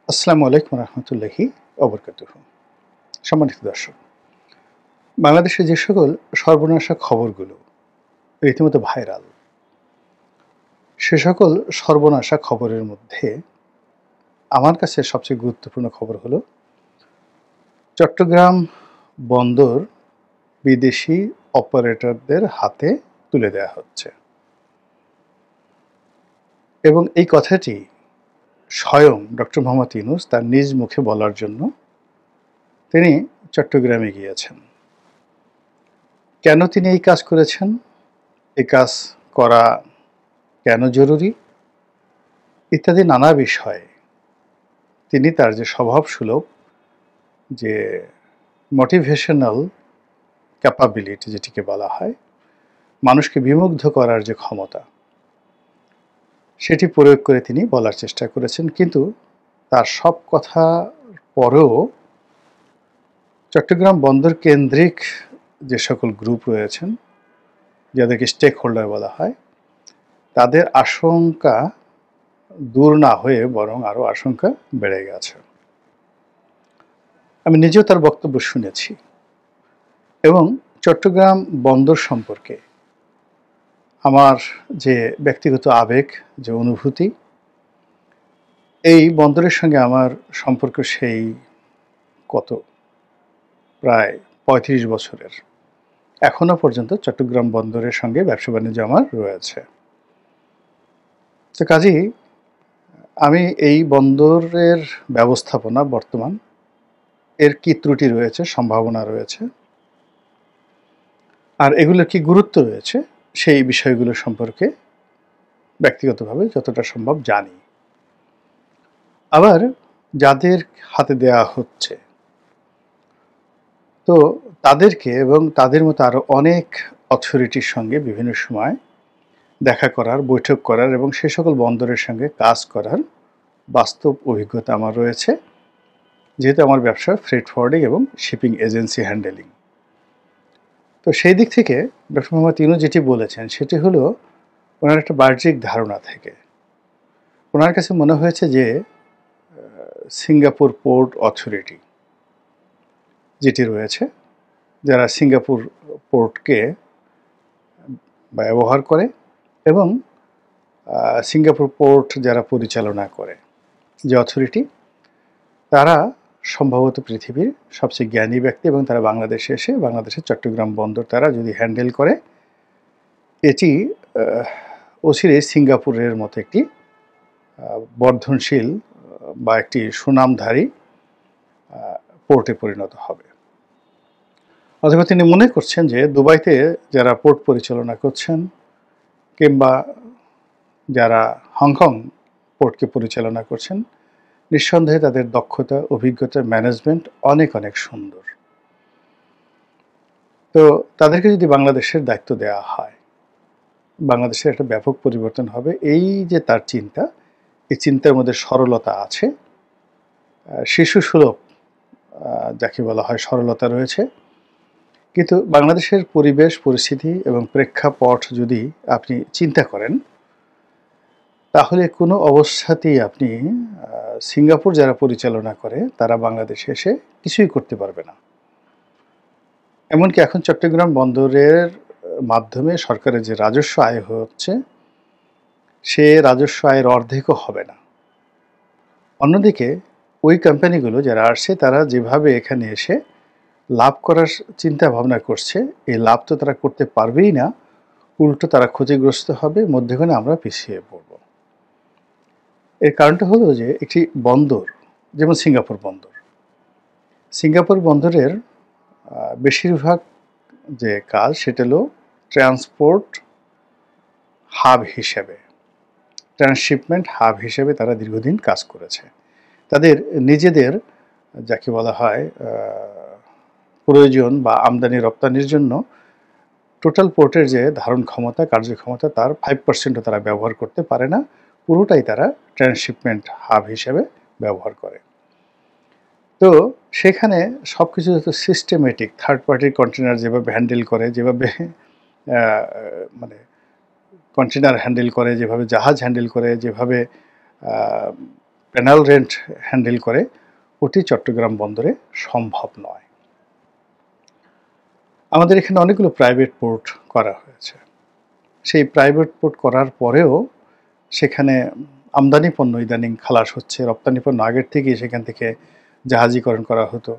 আসসালামু আলাইকুম রহমতুল্লাহি অবরকাতুহ। সম্মানিত দর্শক, বাংলাদেশে যে সকল সর্বনাশা খবরগুলো রীতিমতো ভাইরাল, সে সকল সর্বনাশা খবরের মধ্যে আমার কাছে সবচেয়ে গুরুত্বপূর্ণ খবর হলো চট্টগ্রাম বন্দর বিদেশি অপারেটরদের হাতে তুলে দেওয়া হচ্ছে এবং এই কথাটি স্বয়ং ডক্টর মোহাম্মদ ইউনূস তার নিজ মুখে বলার জন্য তিনি চট্টগ্রামে গিয়েছেন। কেন তিনি এই কাজ করেছেন, এই কাজ করা কেন জরুরি ইত্যাদি নানা বিষয়ে তিনি তার যে স্বভাবসুলভ যে মোটিভেশনাল ক্যাপাবিলিটি যেটিকে বলা হয়, মানুষকে বিমুগ্ধ করার যে ক্ষমতা, সেটি প্রয়োগ করে তিনি বলার চেষ্টা করেছেন। কিন্তু তার সব কথা পরেও চট্টগ্রাম বন্দর কেন্দ্রিক যে সকল গ্রুপ রয়েছেন, যাদেরকে স্টেক হোল্ডার বলা হয়, তাদের আশঙ্কা দূর না হয়ে বরং আরও আশঙ্কা বেড়ে গেছে। আমি নিজেও তার বক্তব্য শুনেছি এবং চট্টগ্রাম বন্দর সম্পর্কে আমার যে ব্যক্তিগত আবেগ, যে অনুভূতি, এই বন্দরের সঙ্গে আমার সম্পর্ক সেই কত প্রায় ৩৫ বছরের। এখনো পর্যন্ত চট্টগ্রাম বন্দরের সঙ্গে ব্যবসা বাণিজ্য আমার রয়েছে। তো কাজেই আমি এই বন্দরের ব্যবস্থাপনা বর্তমান এর কি ত্রুটি রয়েছে, সম্ভাবনা রয়েছে, আর এগুলোর কি গুরুত্ব রয়েছে, সেই বিষয়গুলো সম্পর্কে ব্যক্তিগতভাবে যতটা সম্ভব জানি। আবার যাদের হাতে দেয়া হচ্ছে, তো তাদেরকে এবং তাদের মতো আরও অনেক অথরিটির সঙ্গে বিভিন্ন সময় দেখা করার, বৈঠক করার এবং সে সকল বন্দরের সঙ্গে কাজ করার বাস্তব অভিজ্ঞতা আমার রয়েছে, যেহেতু আমার ব্যবসা ফ্রেট ফরওয়ার্ডিং এবং শিপিং এজেন্সি হ্যান্ডেলিং। তো সেই দিক থেকে ডক্টর মোহাম্মদ ইউনূস যেটি বলেছেন সেটি হলো ওনার একটা বাহ্যিক ধারণা থেকে ওনার কাছে মনে হয়েছে যে সিঙ্গাপুর পোর্ট অথরিটি যেটি রয়েছে, যারা সিঙ্গাপুর পোর্টকে ব্যবহার করে এবং সিঙ্গাপুর পোর্ট যারা পরিচালনা করে, যে অথরিটি, তারা সম্ভবত পৃথিবীর সবচেয়ে জ্ঞানী ব্যক্তি এবং তারা বাংলাদেশে এসে বাংলাদেশের চট্টগ্রাম বন্দর তারা যদি হ্যান্ডেল করে, এটি অচিরেই সিঙ্গাপুরের মতো একটি বর্ধনশীল বা একটি সুনামধারী পোর্টে পরিণত হবে। অথবা তিনি মনে করছেন যে দুবাইতে যারা পোর্ট পরিচালনা করছেন কিংবা যারা হংকং পোর্টকে পরিচালনা করছেন, নিঃসন্দেহে তাদের দক্ষতা, অভিজ্ঞতা, ম্যানেজমেন্ট অনেক অনেক সুন্দর। তো তাদেরকে যদি বাংলাদেশের দায়িত্ব দেওয়া হয়, বাংলাদেশের একটা ব্যাপক পরিবর্তন হবে। এই যে তার চিন্তা, এই চিন্তার মধ্যে সরলতা আছে, শিশুসুলভ যাকে বলা হয় সরলতা রয়েছে। কিন্তু বাংলাদেশের পরিবেশ পরিস্থিতি এবং প্রেক্ষাপট যদি আপনি চিন্তা করেন, তাহলে কোনো অবস্থাতেই আপনি সিঙ্গাপুর যারা পরিচালনা করে তারা বাংলাদেশে এসে কিছুই করতে পারবে না। এমনকি এখন চট্টগ্রাম বন্দরের মাধ্যমে সরকারের যে রাজস্ব আয় হচ্ছে, সে রাজস্ব আয়ের অর্ধেকও হবে না। অন্যদিকে ওই কোম্পানিগুলো যারা আসছে, তারা যেভাবে এখানে এসে লাভ করার চিন্তা ভাবনা করছে, এই লাভ তো তারা করতে পারবেই না, উল্টো তারা ক্ষতিগ্রস্ত হবে, মধ্যখানে আমরা পিছিয়ে পড়ব। এর কারণটা হলো যে একটি বন্দর, যেমন সিঙ্গাপুর বন্দর, সিঙ্গাপুর বন্দরের বেশিরভাগ যে কাজ সেটা হলো ট্রান্সপোর্ট হাব হিসেবে, ট্রান্সশিপমেন্ট হাব হিসেবে তারা দীর্ঘদিন কাজ করেছে। তাদের নিজেদের যাকে বলা হয় প্রয়োজন বা আমদানি রপ্তানির জন্য টোটাল পোর্টের যে ধারণ ক্ষমতা, কার্যক্ষমতা, তার 5% তারা ব্যবহার করতে পারে না, পুরোটাই তারা ট্রান্সশিপমেন্ট হাব হিসেবে ব্যবহার করে। তো সেখানে সব কিছু যত সিস্টেমেটিক, থার্ড পার্টির কন্টেনার যেভাবে হ্যান্ডেল করে, যেভাবে মানে কন্টেনার হ্যান্ডেল করে, যেভাবে জাহাজ হ্যান্ডেল করে, যেভাবে প্যানেল রেন্ট হ্যান্ডেল করে, ওটি চট্টগ্রাম বন্দরে সম্ভব নয়। আমাদের এখানে অনেকগুলো প্রাইভেট পোর্ট করা হয়েছে। সেই প্রাইভেট পোর্ট করার পরেও সেখানে আমদানি পণ্য ইদানিং খালাস হচ্ছে, রপ্তানি পণ্য আগের থেকেই সেখান থেকে জাহাজীকরণ করা হতো,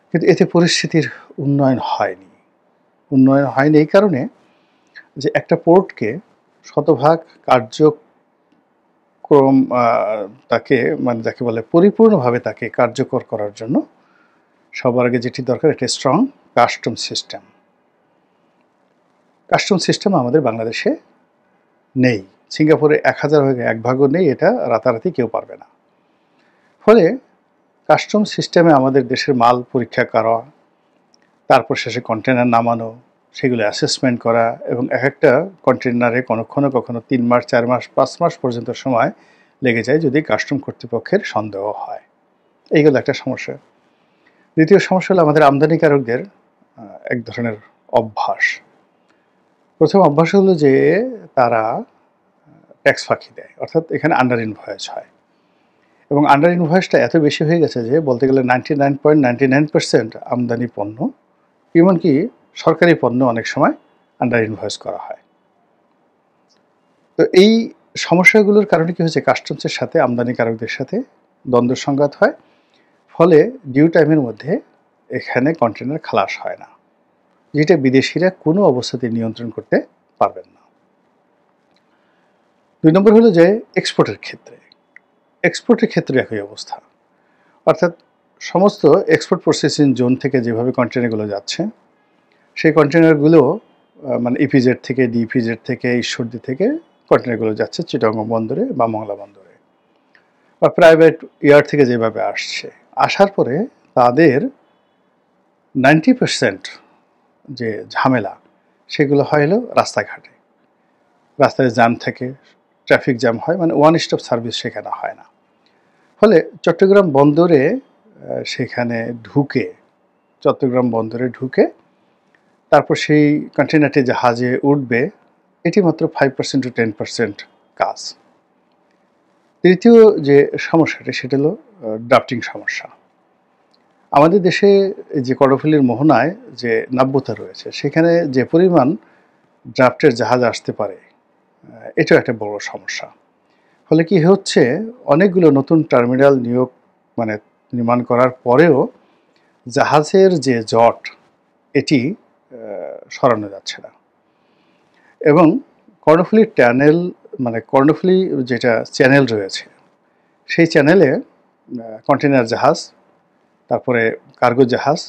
কিন্তু এতে পরিস্থিতির উন্নয়ন হয়নি। উন্নয়ন হয়নি এই কারণে যে একটা পোর্টকে শতভাগ কার্যক্রম তাকে মানে যাকে বলে পরিপূর্ণভাবে তাকে কার্যকর করার জন্য সবার আগে যেটি দরকার একটা strong custom system. Custom system আমাদের বাংলাদেশে নেই। সিঙ্গাপুরে 1000 হয়ে 1 ভাগও নেই, এটা রাতারাতি কেউ পারবে না। ফলে কাস্টম সিস্টেমে আমাদের দেশের মাল পরীক্ষা করা, তারপর শেষে কন্টেনার নামানো, সেগুলো অ্যাসেসমেন্ট করা, এবং এক একটা কন্টেনারে কখনো কখনো 3 মাস 4 মাস 5 মাস পর্যন্ত সময় লেগে যায় যদি কাস্টম কর্তৃপক্ষের সন্দেহ হয়। এইগুলো একটা সমস্যা। দ্বিতীয় সমস্যা হলো আমাদের আমদানিকারকদের এক ধরনের অভ্যাস। প্রথম অভ্যাস হলো যে তারা ট্যাক্স ফাঁকি দেয়, অর্থাৎ এখানে আন্ডার ইনভয়েস হয়, এবং আন্ডার ইনভয়েসটা এত বেশি হয়ে গেছে যে বলতে গেলে 99.99% আমদানি পণ্য, এমনকি সরকারি পণ্য অনেক সময় আন্ডার ইনভয়েস করা হয়। তো এই সমস্যাগুলোর কারণে কি হয়েছে, কাস্টমসের সাথে আমদানিকারকদের সাথে দ্বন্দ্ব সংঘাত হয়, ফলে ডিউ টাইমের মধ্যে এখানে কন্টেনার খালাস হয় না, যেটা বিদেশিরা কোনো অবস্থাতে নিয়ন্ত্রণ করতে পারবেন না। 2 নম্বর হলো যে এক্সপোর্টের ক্ষেত্রে একই অবস্থা, অর্থাৎ সমস্ত এক্সপোর্ট প্রসেসিং জোন থেকে যেভাবে কন্টেনারগুলো যাচ্ছে, সেই কন্টেনারগুলো মানে ইপিজেড থেকে, ডিপিজেড থেকে, ঈশ্বরদী থেকে কন্টেনারগুলো যাচ্ছে চিটাগং বন্দরে বা মংলা বন্দরে, বা প্রাইভেট ইয়ার্ড থেকে যেভাবে আসছে, আসার পরে তাদের 90% যে ঝামেলা সেগুলো হয় হলো রাস্তাঘাটে। রাস্তায় জ্যাম থাকে, ট্রাফিক জ্যাম হয়, মানে ওয়ান স্টপ সার্ভিস সেখানে হয় না। ফলে চট্টগ্রাম বন্দরে ঢুকে তারপর সেই কন্টেনারটি জাহাজে উঠবে, এটি মাত্র 5% to 10% কাজ। তৃতীয় যে সমস্যাটি সেটা হলো ড্রাফটিং সমস্যা। আমাদের দেশে যে কর্ণফুলীর মোহনায় যে নাব্যতা রয়েছে, সেখানে যে পরিমাণ ড্রাফটের জাহাজ আসতে পারে, এটাও একটা বড় সমস্যা। ফলে কি হচ্ছে, অনেকগুলো নতুন টার্মিনাল নির্মাণ করার পরেও জাহাজের যে জট, এটি সরানো যাচ্ছে না, এবং কর্ণফুলীর কর্ণফুলী যেটা চ্যানেল রয়েছে, সেই চ্যানেলে কন্টেনার জাহাজ, তারপরে কার্গো জাহাজ,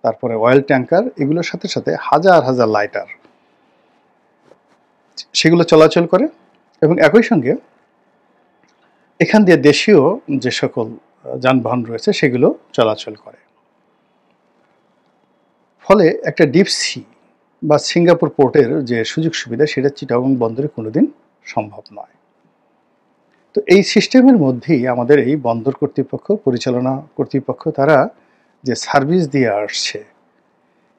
তারপরে অয়েল ট্যাঙ্কার, এগুলোর সাথে সাথে হাজার হাজার লাইটার সেগুলো চলাচল করে, এবং একই সঙ্গে এখান দিয়ে দেশীয় যে সকল যানবাহন রয়েছে সেগুলো চলাচল করে। ফলে একটা ডিপ সি বা সিঙ্গাপুর পোর্টের যে সুযোগ সুবিধা, সেটা চিটাগং বন্দরে কোনোদিন সম্ভব নয়। তো এই সিস্টেমের মধ্যেই আমাদের এই বন্দর পরিচালনা কর্তৃপক্ষ তারা যে সার্ভিস দিয়ে আসছে,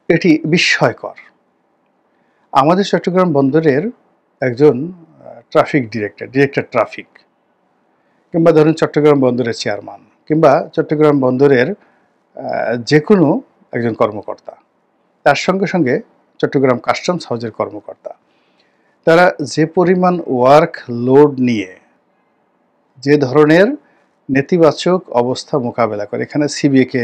এটি বিস্ময়কর। আমাদের চট্টগ্রাম বন্দরের একজন ডিরেক্টর ট্রাফিক, কিংবা ধরুন চট্টগ্রাম বন্দরের চেয়ারম্যান, কিংবা চট্টগ্রাম বন্দরের যে কোনো একজন কর্মকর্তা, তার সঙ্গে সঙ্গে চট্টগ্রাম কাস্টমস হাউজের কর্মকর্তা, তারা যে পরিমাণ ওয়ার্ক লোড নিয়ে যে ধরনের নেতিবাচক অবস্থা মোকাবেলা করে, এখানে সিবিএকে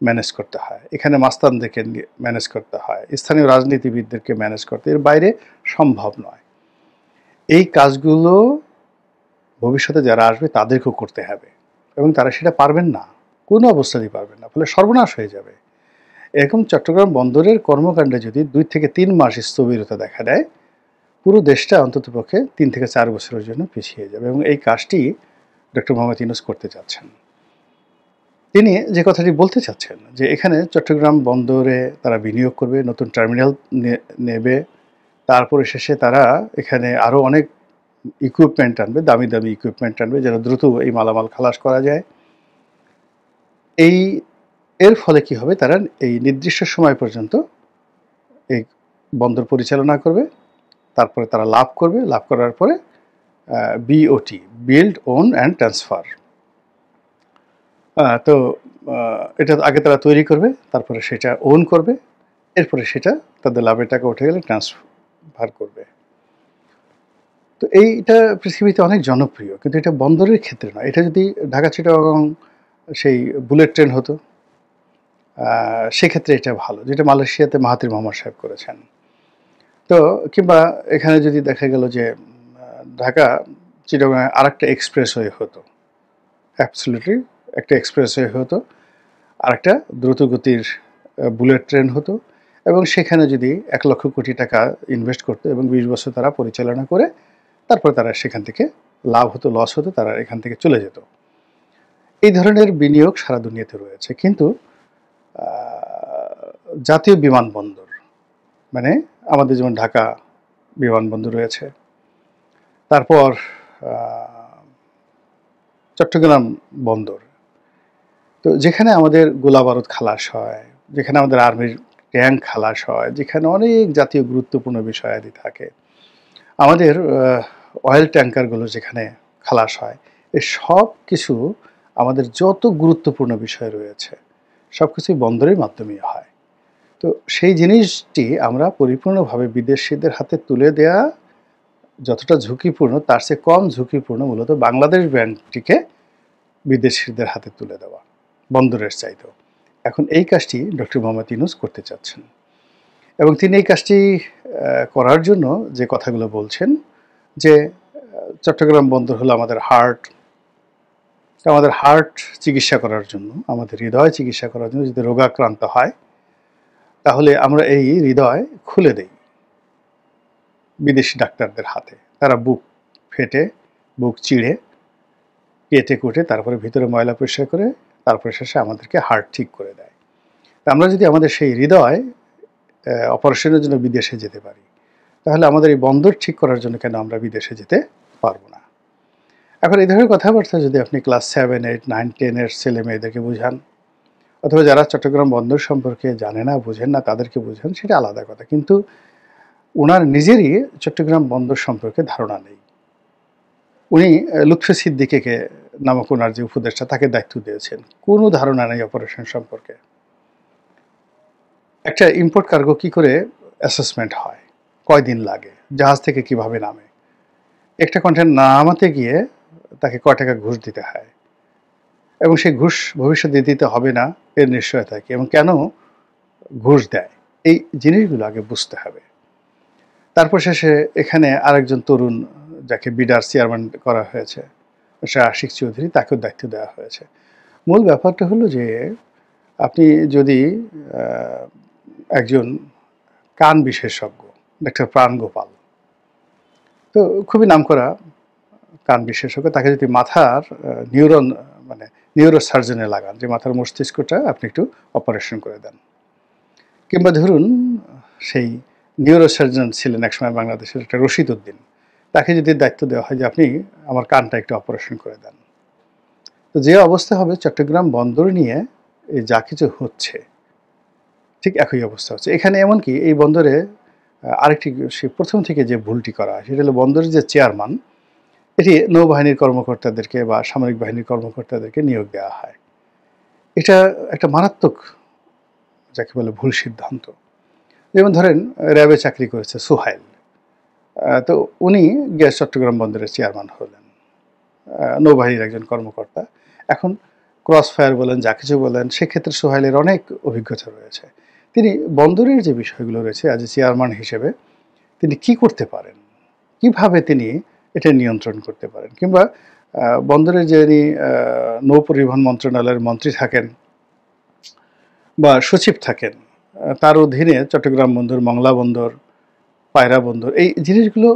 ম্যানেজ করতে হয়, এখানে মাস্তানদেরকে ম্যানেজ করতে হয়, স্থানীয় রাজনীতিবিদদেরকে ম্যানেজ করতে, এর বাইরে সম্ভব নয়। এই কাজগুলো ভবিষ্যতে যারা আসবে তাদেরকেও করতে হবে, এবং তারা সেটা পারবেন না, কোনো অবস্থাতেই পারবেন না, ফলে সর্বনাশ হয়ে যাবে। এরকম চট্টগ্রাম বন্দরের কর্মকাণ্ডে যদি 2 থেকে 3 মাস স্থবিরতা দেখা দেয়, পুরো দেশটা অন্ততপক্ষে 3 থেকে 4 বছরের জন্য পিছিয়ে যাবে, এবং এই কাজটি ডক্টর মোহাম্মদ ইউনূস করতে চাচ্ছেন। তিনি যে কথাটি বলতে চাচ্ছেন যে এখানে চট্টগ্রাম বন্দরে তারা বিনিয়োগ করবে, নতুন টার্মিনাল নেবে, তারপরে শেষে তারা এখানে আরও অনেক ইকুইপমেন্ট আনবে, দামি দামি ইকুইপমেন্ট আনবে, যেন দ্রুত এই মালামাল খালাস করা যায়। এর ফলে কি হবে, তারা এই নির্দিষ্ট সময় পর্যন্ত এই বন্দর পরিচালনা করবে, তারপরে তারা লাভ করবে, লাভ করার পরে BOT, build, own and transfer. তো এটা আগে তারা তৈরি করবে, তারপরে সেটা ওন করবে, এরপরে সেটা তাদের লাভের টাকা উঠে গেলে ট্রান্সফার করবে। তো এইটা পৃথিবীতে অনেক জনপ্রিয়, কিন্তু এটা বন্দরের ক্ষেত্রে নয়। এটা যদি ঢাকা চিটাগং সেই বুলেট ট্রেন হতো, সেক্ষেত্রে এটা ভালো, যেটা মালয়েশিয়াতে মাহাথির মোহাম্মদ সাহেব করেছেন। তো কিংবা এখানে যদি দেখা গেল যে ঢাকা চিটাগং আরেকটা এক্সপ্রেসওয়ে হতো, অ্যাবসলিউটলি একটা এক্সপ্রেসওয়ে হতো, আরেকটা দ্রুতগতির বুলেট ট্রেন হতো, এবং সেখানে যদি 1,00,000 কোটি টাকা ইনভেস্ট করতো এবং 20 বছর তারা পরিচালনা করে তারপর তারা সেখান থেকে লাভ হতো, লস হতো, তারা এখান থেকে চলে যেত। এই ধরনের বিনিয়োগ সারা দুনিয়াতে রয়েছে, কিন্তু জাতীয় বিমানবন্দর, মানে আমাদের যেমন ঢাকা বিমানবন্দর রয়েছে, তারপর চট্টগ্রাম বন্দর, তো যেখানে আমাদের গোলা বারুদ খালাস হয়, যেখানে আমাদের আর্মির ট্যাঙ্ক খালাস হয়, যেখানে অনেক জাতীয় গুরুত্বপূর্ণ বিষয়াদি থাকে, আমাদের অয়েল ট্যাঙ্কারগুলো যেখানে খালাস হয়, এই সব কিছু আমাদের যত গুরুত্বপূর্ণ বিষয় রয়েছে সব কিছুই বন্দরের মাধ্যমেই হয়। তো সেই জিনিসটি আমরা পরিপূর্ণভাবে বিদেশিদের হাতে তুলে দেয়া যতটা ঝুঁকিপূর্ণ, তার চেয়ে কম ঝুঁকিপূর্ণ মূলত বাংলাদেশ ব্র্যান্ডটিকে বিদেশিদের হাতে তুলে দেওয়া, বন্দরের চাইতেও। এখন এই কাজটি ডক্টর মোহাম্মদ ইউনূস করতে চাচ্ছেন, এবং তিনি এই কাজটি করার জন্য যে কথাগুলো বলছেন, যে চট্টগ্রাম বন্দর হলো আমাদের হার্ট, আমাদের হার্ট চিকিৎসা করার জন্য, আমাদের হৃদয় চিকিৎসা করার জন্য যদি রোগাক্রান্ত হয়, তাহলে আমরা এই হৃদয় খুলে দেই বিদেশি ডাক্তারদের হাতে। তারা বুক ফেটে, বুক চিড়ে, কেটে কুটে তারপরে ভিতরে ময়লা পরিষ্কার করে তারপরে শেষে আমাদেরকে হার্ট ঠিক করে দেয়। আমরা যদি আমাদের সেই হৃদয় অপারেশনের জন্য বিদেশে যেতে পারি, তাহলে আমাদের এই বন্দর ঠিক করার জন্য কেন আমরা বিদেশে যেতে পারবো না? এখন এই ধরনের কথাবার্তা যদি আপনি ক্লাস 7, 8, 9, 10 এর ছেলে মেয়েদেরকে বোঝান, অথবা যারা চট্টগ্রাম বন্দর সম্পর্কে জানে না, বোঝেন না, তাদেরকে বোঝান, সেটা আলাদা কথা। কিন্তু ওনার নিজেরই চট্টগ্রাম বন্দর সম্পর্কে ধারণা নেই। উনি লুৎফে সিদ্দিকীকে নামক ওনার যে উপদেষ্টা, তাকে দায়িত্ব দিয়েছেন, কোনো ধারণা নেই অপারেশন সম্পর্কে। একটা ইম্পোর্ট কার্গো কি করে অ্যাসেসমেন্ট হয়, কয়দিন লাগে, জাহাজ থেকে কিভাবে নামে, একটা কন্টেনার নামাতে গিয়ে তাকে কয় টাকা ঘুষ দিতে হয়, এবং সেই ঘুষ ভবিষ্যতে দিতে হবে না এর নিশ্চয়তা কি, এবং কেন ঘুষ দেয়, এই জিনিসগুলো আগে বুঝতে হবে। তারপর শেষে এখানে আরেকজন তরুণ, যাকে বিডার চেয়ারম্যান করা হয়েছে, সে আশিক চৌধুরী, তাকেও দায়িত্ব দেওয়া হয়েছে। মূল ব্যাপারটা হলো যে আপনি যদি একজন কান বিশেষজ্ঞ, ডাক্তার প্রাণ গোপাল, তো খুবই নামকরা কান বিশেষজ্ঞ, তাকে যদি মাথার নিউরন মানে নিউরো সার্জনে লাগান, যে মাথার মস্তিষ্কটা আপনি একটু অপারেশন করে দেন, কিংবা ধরুন সেই নিউরো সার্জন ছিলেন একসময় বাংলাদেশের একটা রশিদ উদ্দিন, তাকে যদি দায়িত্ব দেওয়া হয় যে আপনি আমার কানটা একটু অপারেশন করে দেন, তো যে অবস্থা হবে চট্টগ্রাম বন্দর নিয়ে এই যা কিছু হচ্ছে ঠিক একই অবস্থা হচ্ছে এখানে। এমনকি এই বন্দরে আরেকটি সে প্রথম থেকে যে ভুলটি করা হয়, সেটা হলো বন্দরের যে চেয়ারম্যান, এটি নৌবাহিনীর কর্মকর্তাদেরকে বা সামরিক বাহিনীর কর্মকর্তাদেরকে নিয়োগ দেওয়া হয়। এটা একটা মারাত্মক, যাকে বলে ভুল সিদ্ধান্ত। যেমন ধরেন র্যাবে চাকরি করেছে সুহাইল, তো উনি গ্যাস চট্টগ্রাম বন্দরের চেয়ারম্যান হলেন, নৌবাহিনীর একজন কর্মকর্তা। এখন ক্রস ফায়ার বলেন, যা কিছু বলেন, সেক্ষেত্রে সোহাইলের অনেক অভিজ্ঞতা রয়েছে। তিনি বন্দরের যে বিষয়গুলো রয়েছে অ্যাজ এ চেয়ারম্যান হিসেবে তিনি কি করতে পারেন, কিভাবে তিনি এটা নিয়ন্ত্রণ করতে পারেন, কিংবা বন্দরের যিনি নৌ পরিবহন মন্ত্রণালয়ের মন্ত্রী থাকেন বা সচিব থাকেন, তার অধীনে চট্টগ্রাম বন্দর, মংলা বন্দর, পায়রা বন্দর, এই জিনিসগুলো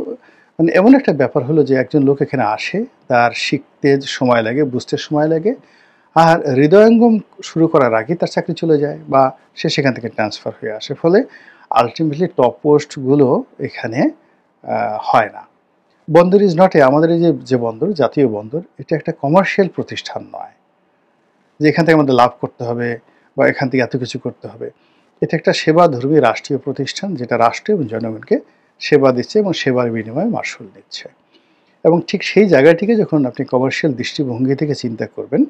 মানে এমন একটা ব্যাপার হলো যে একজন লোক এখানে আসে, তার শিখতে সময় লাগে, বুঝতে সময় লাগে, আর হৃদয়ঙ্গম শুরু করার আগে তার চাকরি চলে যায় বা সে সেখান থেকে ট্রান্সফার হয়ে আসে। ফলে আলটিমেটলি টপ পোস্টগুলো এখানে হয় না। বন্দর ইজ নট এ, আমাদের এই যে বন্দর, জাতীয় বন্দর, এটা একটা কমার্শিয়াল প্রতিষ্ঠান নয় যে এখান থেকে আমাদের লাভ করতে হবে বা এখান থেকে এত কিছু করতে হবে। এটা একটা সেবাধর্মী রাষ্ট্রীয় প্রতিষ্ঠান, যেটা রাষ্ট্র এবং জনগণকে সেবা দিচ্ছে এবং সেবার বিনিময়ে মাশুল নিচ্ছে। এবং ঠিক সেই জায়গাটিকে যখন আপনি কমার্শিয়াল দৃষ্টিভঙ্গি থেকে চিন্তা করবেন,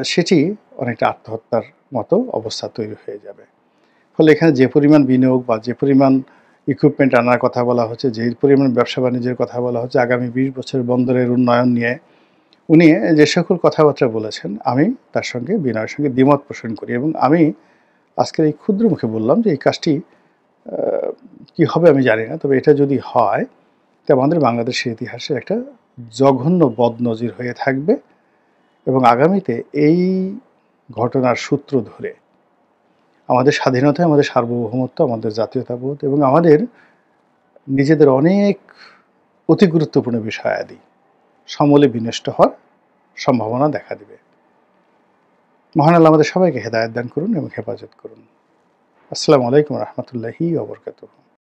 সেটি অনেকটা আত্মহত্যার মতো অবস্থা তৈরি হয়ে যাবে। ফলে এখানে যে পরিমাণ বিনিয়োগ বা যে পরিমাণ ইকুইপমেন্ট আনার কথা বলা হচ্ছে, যে পরিমাণ ব্যবসা-বাণিজ্যের কথা বলা হচ্ছে, আগামী ২০ বছর বন্দরের উন্নয়ন নিয়ে উনি যে সকল কথাবার্তা বলেছেন, আমি তার সঙ্গে বিনয়ের সঙ্গে দ্বিমত পোষণ করি এবং আমি আজকের এই ক্ষুদ্র মুখে বললাম যে এই কাজটি আ কি হবে আমি জানি না। তবে এটা যদি হয়, তা আমাদের বাংলাদেশের ইতিহাসে একটা জঘন্য বদনজির হয়ে থাকবে এবং আগামীতে এই ঘটনার সূত্র ধরে আমাদের স্বাধীনতা, আমাদের সার্বভৌমত্ব, আমাদের জাতীয়তাবোধ এবং আমাদের নিজেদের অনেক অতি গুরুত্বপূর্ণ বিষয়াদি সমূলে বিনষ্ট হওয়ার সম্ভাবনা দেখা দিবে। মহান আল্লাহ আমাদের সবাইকে হেদায়েত দান করুন এবং হেফাজত করুন। আসসালামু আলাইকুম ওয়া রাহমাতুল্লাহি ওয়া বারাকাতুহু।